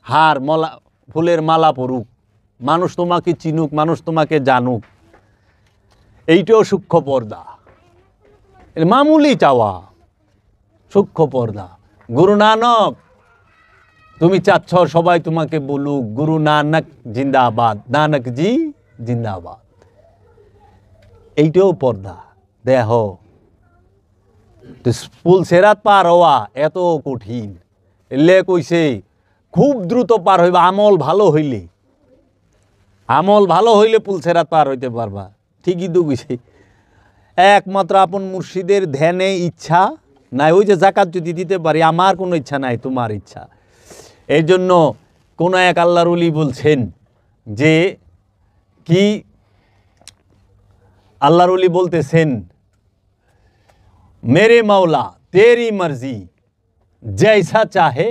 হার মালা, ফুলের মালা পড়ুক, মানুষ তোমাকে চিনুক, মানুষ তোমাকে জানুক, এইটাও সূক্ষ্ম পর্দা, মামুলি চাওয়া, সূক্ষ্ম পর্দা। গুরু নানক, তুমি চাচ্ছ সবাই তোমাকে বলুক গুরু নানক জিন্দাবাদ, নানক জি জিন্দাবাদ, এইটাও পর্দা। দেহ ফুল সেরাত পার হওয়া এত কঠিন, এলে কইছে খুব দ্রুত পার হইবা আমল ভালো হইলে, আমল ভালো হইলে পুল সেরাত পার হইতে পারবা। ঠিকই তো কইছে। একমাত্র আপন মুর্শিদের ধ্যানে ইচ্ছা নাই। ওই যে জাকাত যদি দিতে পারি, আমার কোনো ইচ্ছা নাই, তোমার ইচ্ছা। এই জন্য কোন এক আল্লাহর ওলি বলছেন যে কি, আল্লাহর ওলি বলতেছেন, মেরে মাওলা তেরি মর্জি জৈসা চাহে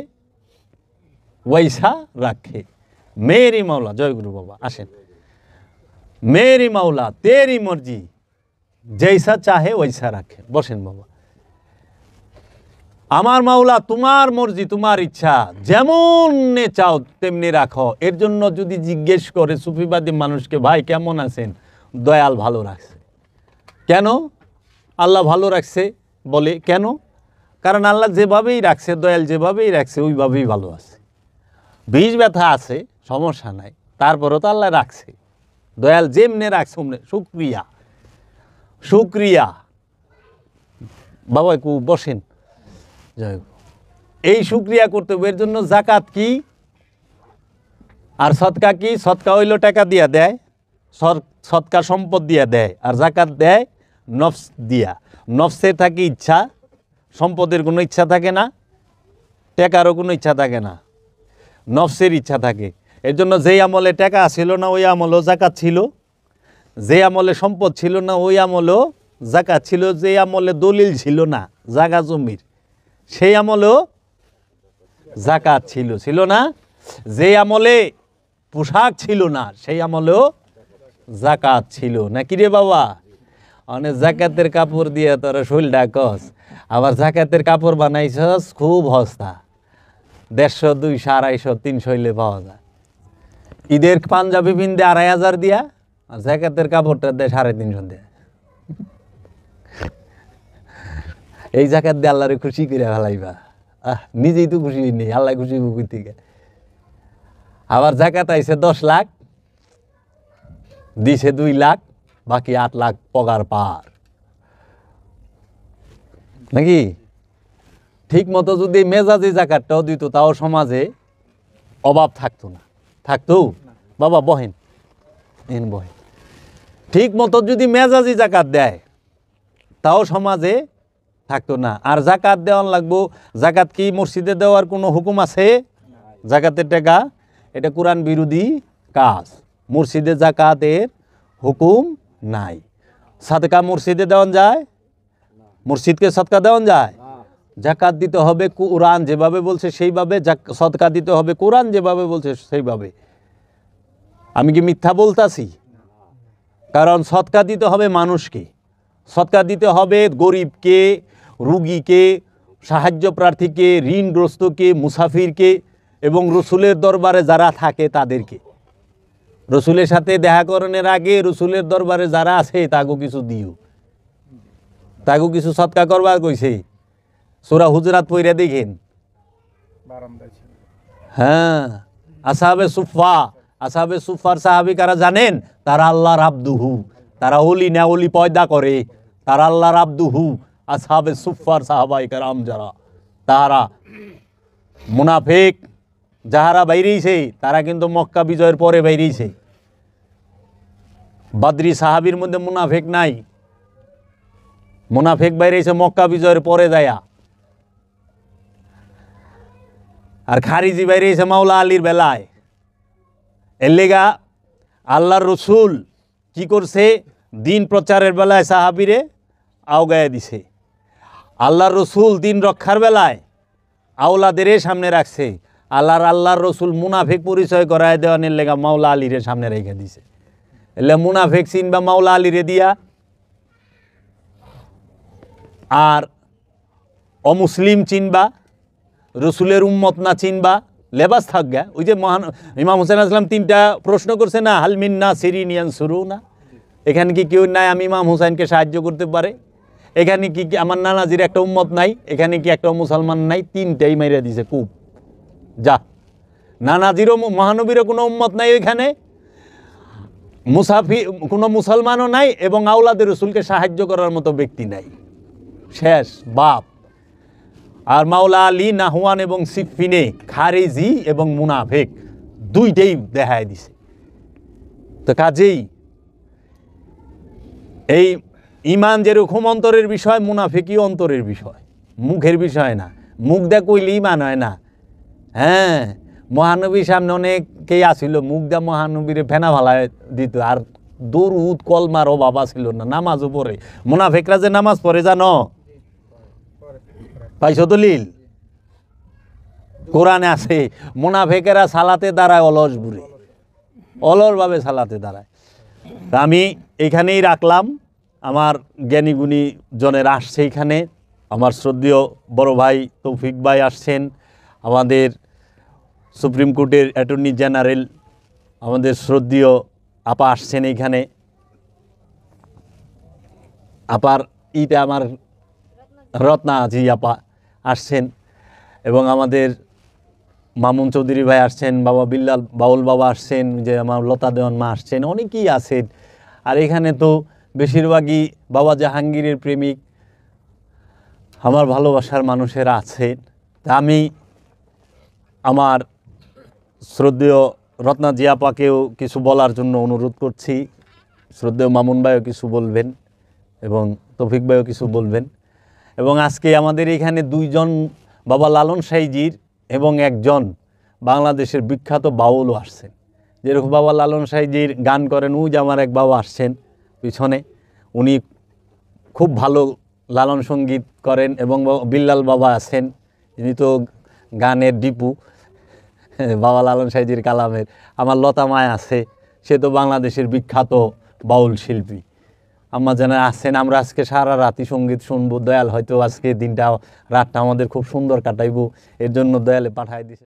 ওইসা রাখে। মেরি মাওলা, জয় গুরু বাবা, আসেন। মেরি মাওলা তেরি মর্জি জৈসা চাহে ওইসা রাখে। বসেন বাবা। আমার মাওলা তোমার মর্জি, তোমার ইচ্ছা, যেমন চাও তেমনি রাখো। এর জন্য যদি জিজ্ঞেস করে সুফিবাদী মানুষকে, ভাই কেমন আছেন, দয়াল ভালো রাখছে। কেন আল্লাহ ভালো রাখছে? বলে কেন? কারণ আল্লাহ যেভাবেই রাখছে, দয়াল যেভাবেই রাখছে, ওইভাবেই ভালো আছে। বিষ ব্যথা আছে, সমস্যা নাই, তারপরও তো আল্লাহ রাখছে। দয়াল যেমনে রাখছে ওমনে। শুক্রিয়া, শুক্রিয়া বাবা, একটু বসেন। জয়। এই শুক্রিয়া করতে হবে। এর জন্য জাকাত কি আর সদকা কি? সদকা হইল টাকা দিয়া দেয়, সদকা সম্পদ দিয়া দেয়, আর জাকাত দেয় নফস দিয়া। নফসে থাকে ইচ্ছা, সম্পদের কোনো ইচ্ছা থাকে না, টাকারও কোনো ইচ্ছা থাকে না, নফসের ইচ্ছা থাকে। এর জন্য যেই আমলে টাকা ছিল না, ওই আমলেও জাকাত ছিল। যে আমলে সম্পদ ছিল না, ওই আমলেও জাকাত ছিল। যে আমলে দলিল ছিল না জাগা জমির, সেই আমলেও জাকাত ছিল, ছিল না? যে আমলে পোশাক ছিল না, সেই আমলেও জাকাত ছিল। নাকি রে বাবা? অনেক জাকাতের কাপড় দিয়ে তোরা শৈল ডাকস, আবার জাকাতের কাপড় বানাইছস খুব সস্তা, 150, 200, 250, 300 হইলে পাওয়া যায়। ঈদের পাঞ্জাবি পিনতে 2500 দিয়া, আর জাকাতের কাপড়টা দেয় 350 দেয়। এই জাকাত দিয়ে আল্লাহরে খুশি করে ফেলাইবা। নিজেই তো খুশি নেই, আল্লাহ খুশি বুকুর থেকে। আবার জাকাত আইছে 10 লাখ, দিছে 2 লাখ, বাকি 8 লাখ পগার পার। নাকি? ঠিক মতো যদি মেজাজি জাকাতটাও দিত, তাও সমাজে অভাব থাকতো না। থাকতো? বাবা বহেন, বহেন। ঠিক মতো যদি মেজাজি জাকাত দেয়, তাও সমাজে থাকতো না। আর জাকাত দেওয়ান লাগবো। জাকাত কি মসজিদে দেওয়ার কোনো হুকুম আছে? জাকাতের টাকা এটা কোরআন বিরোধী কাজ। মসজিদে জাকাতের হুকুম নাই। সাদকা মসজিদে দেওয়ান যায়? মসজিদকে সদকা দেওয়ান যায়? জাকাত দিতে হবে কোরআন যেভাবে বলছে সেইভাবে, সদকা দিতে হবে কোরআন যেভাবে বলছে সেইভাবে। আমি কি মিথ্যা বলতাছি? কারণ সদকা দিতে হবে মানুষকে, সদকা দিতে হবে গরিবকে, রুগীকে, সাহায্য প্রার্থীকে, ঋণগ্রস্তকে, মুসাফিরকে, এবং রসুলের দরবারে যারা থাকে তাদেরকে। রসুলের সাথে দেখা করানোর আগে রসুলের দরবারে যারা আছে তাকে কিছু দিও, তাকে কিছু সদকা করবার কইছে। সূরা হুজরাত পড়ে দেখেন। হ্যাঁ, আসহাবে সুফা, আসহাবে সুফার সাহাবী কারা জানেন? তারা আল্লাহর আব্দুহু, তারা ওলি না ওলি পয়দা করে, তারা আল্লাহর আব্দুহু। আসহাবে সুফার সাহাবাই কারাম যারা, তারা মুনাফিক যাহারা বাইরেছে, তারা কিন্তু মক্কা বিজয়ের পরে বাইরেছে। বদরি সাহাবীর মধ্যে মুনাফিক নাই, মুনাফিক বাইরেছে মক্কা বিজয়ের পরে যায়া। আর খারিজি বাইরেছে মাওলা আলীর বেলায়। এর লেগা আল্লাহর রসুল কি করছে? দিন প্রচারের বেলায় সাহাবীরে আওগায় দিছে। আল্লাহর রসুল দিন রক্ষার বেলায় আওলাদের সামনে রাখছে। আল্লাহর রসুল মুনাফিক পরিচয় করায় দেওয়ানের লেগা মাওলা আলীরে সামনে রেখে দিছে। এলে মুনাফিক চিনবা মাওলা আলীরে দিয়া, আর অমুসলিম চিনবা, রসুলের উম্মত না চিনবা, লেবাস থাকবে। ওই যে মহান ইমাম হুসেন আসলাম 3টা প্রশ্ন করছে না, হালমিন্না সিরিনিয়ান শুরু না, এখানে কি কেউ নাই আমি ইমাম হুসাইনকে সাহায্য করতে পারে? এখানে কি আমার নানাজির একটা উম্মত নাই? এখানে কি একটা মুসলমান নাই? 3টাই মাইরা দিছে কূপ। যা, নানাজিরও মহানবীরও কোনো উম্মত নাই ওইখানে, মুসাফি কোনো মুসলমানও নাই, এবং আওলাদে রসুলকে সাহায্য করার মতো ব্যক্তি নাই। শেষ বাপ। আর মাওলা আলী, নাহওয়ান এবং সিফিনে খারেজি এবং মুনাফেক 2টাই দেখায় দিছে। তো কাজেই এই ইমান যেরকম অন্তরের বিষয়, মুনাফিকই অন্তরের বিষয়, মুখের বিষয় না। মুখ দিয়ে কইলে ইমান হয় না। হ্যাঁ, মহানবীর সামনে অনেকেই আসিল, মুখ দিয়ে মহানবীরে ফেনা ভালায় দিত, আর দরুদ কলমার অভাব ছিল না, নামাজও পড়ে। মুনাফিকরা যে নামাজ পড়ে জানো? পাইছো দলিল? কোরআনে আছে মুনাফিকেরা সালাতে দাঁড়ায় অলস বুড়ে, অলসভাবে সালাতে দাঁড়ায়। তা আমি এইখানেই রাখলাম। আমার জ্ঞানী গুণী জনের আসছে এইখানে, আমার শ্রদ্ধেয় বড় ভাই তৌফিক ভাই আসছেন, আমাদের সুপ্রিম কোর্টের অ্যাটর্নি জেনারেল আমাদের শ্রদ্ধেয় আপা আসছেন এইখানে। আপার ইটা আমার রত্না জি আপা আসছেন, এবং আমাদের মামুন চৌধুরী ভাই আসছেন, বাবা বিল্লাল বাউল বাবা আসছেন, যে আমার লতা দেওয়ান মা আসছেন, অনেকেই আছেন। আর এখানে তো বেশিরভাগই বাবা জাহাঙ্গীরের প্রেমিক, আমার ভালোবাসার মানুষেরা আছেন। তা আমি আমার শ্রদ্ধেয় রত্না জি আপাকেও কিছু বলার জন্য অনুরোধ করছি। শ্রদ্ধেয় মামুন ভাইও কিছু বলবেন এবং তৌফিক ভাইও কিছু বলবেন। এবং আজকে আমাদের এখানে 2জন বাবা লালন সাইজির এবং একজন বাংলাদেশের বিখ্যাত বাউলও আসছেন। যেরকম বাবা লালন সাইজির গান করেন, ওই যে আমার এক বাবা আসছেন পিছনে, উনি খুব ভালো লালন সঙ্গীত করেন, এবং বিল্লাল বাবা আছেন, যিনি তো গানের ডিপু, বাবা লালন সাইজির কালামের। আমার লতা মায় আছে, সে তো বাংলাদেশের বিখ্যাত বাউল শিল্পী। আম্মা জানা আসছেন। আমরা আজকে সারা রাতি সঙ্গীত শুনবো। দয়াল হয়তো আজকে দিনটা রাতটা আমাদের খুব সুন্দর কাটাইবো, এর জন্য দয়ালে পাঠায় দিছে।